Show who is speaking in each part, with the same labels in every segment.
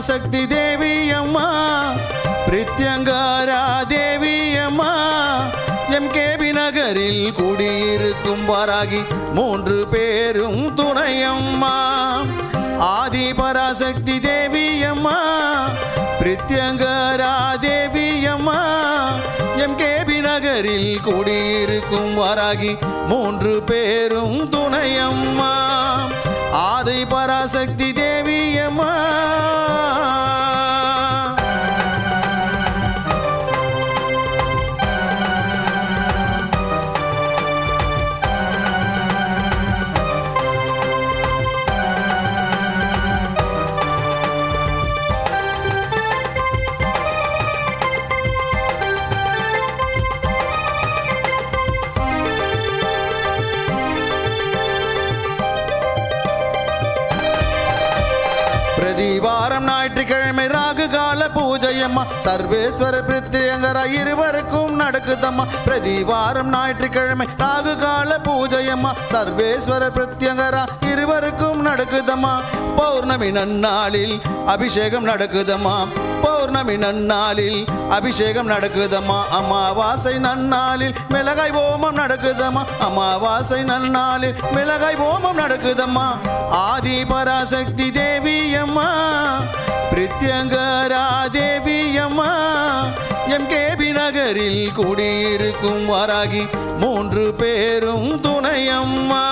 Speaker 1: பராசக்தி தேவி அம்மா பிரித்யங்காரா தேவி அம்மா எம்கேபி நகரில் குடியிருக்கும் வாராகி 3 பேரும் துணையம்மா ஆதி பராசக்தி தேவி அம்மா பிரித்யங்காரா தேவி அம்மா எம்கேபி நகரில் குடியிருக்கும் வாராகி 3 பேரும் துணையம்மா ஆதி பராசக்தி தேவி அம்மா பிரதிவாரம் ஞாயிற்றுக்கிழமை ராகு கால பூஜையம்மா சர்வேஸ்வர பிரித்யங்கரா இருவருக்கும் நடக்குதம்மா பிரதிவாரம் ஞாயிற்றுக்கிழமை ராகு கால பூஜையம்மா சர்வேஸ்வர பிரித்யங்கரா இருவருக்கும் நடக்குதம்மா பௌர்ணமி நன்னாளில் அபிஷேகம் நடக்குதம்மா பௌர்ணமி நன்னாளில் அபிஷேகம் நடக்குதம்மா அமாவாசை நன்னாளில் மிளகாய் ஓமம் நடக்குதம்மா அமாவாசை நன்னாளில் மிளகாய் ஓமம் நடக்குதம்மா ஆதி பராசக்தி தேவி அம்மா பிரித்யங்கரா தேவி அம்மா எம்கேபி நகரில் குடியிருக்கும் வாராகி 3 பேரும் துணையம்மா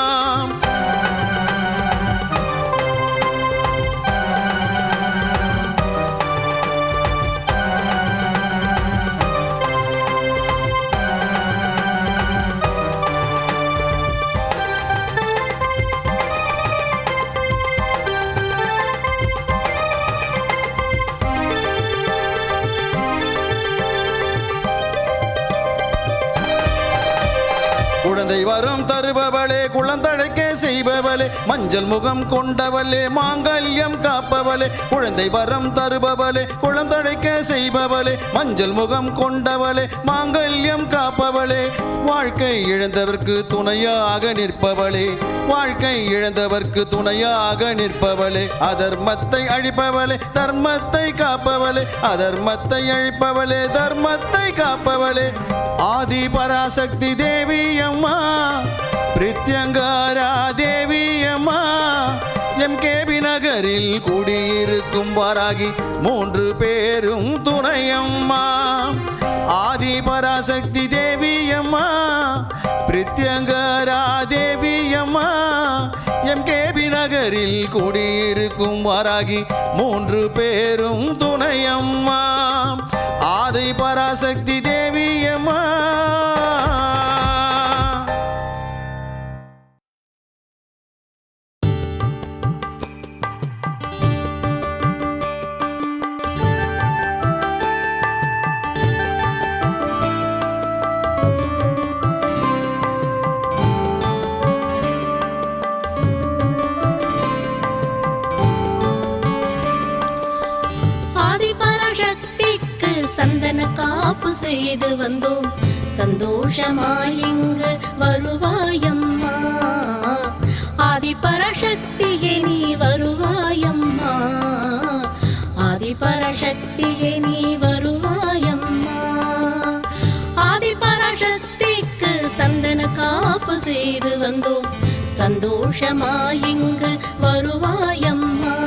Speaker 1: குழந்தை வரம் தருபவளே குழந்தழைக்க செய்பவளே மஞ்சள் முகம் கொண்டவளே மாங்கல்யம் காப்பவளே குழந்தை வரம் தருபவளே குழந்தழைக்க செய்பவளே மஞ்சள் முகம் கொண்டவளே மாங்கல்யம் காப்பவளே வாழ்க்கை இழந்தவர்க்கு துணையாக நிற்பவளே வாழ்க்கை இழந்தவர்க்கு துணையாக நிற்பவளே அதர்மத்தை அழிப்பவளே தர்மத்தை காப்பவளே அதர்மத்தை அழிப்பவளே தர்மத்தை காப்பவளே ஆதி பராசக்தி தேவி அம்மா பிரித்யங்காரா தேவி அம்மா எம்கேபி நகரில் குடியிருக்கும் வாராகி 3 பேரும் துணையம்மா ஆதி பராசக்தி தேவி அம்மா பிரித்யங்காரா தேவி அம்மா எம்கேபி நகரில் குடியிருக்கும் வாராகி 3 பேரும் துணையம்மா ஆதி பராசக்தி தேவி அம்மா
Speaker 2: காப்பு செய்து வந்தோம் சந்தோஷமாய் இங்கு வருவாயம்மா ஆதி பராசக்தியே நீ வருவாயம்மா ஆதி பராசக்தியே நீ வருவாயம்மா ஆதி பராசக்திக்கு சந்தன காப்பு செய்து வந்தோம் சந்தோஷமாய் இங்கு வருவாயம்மா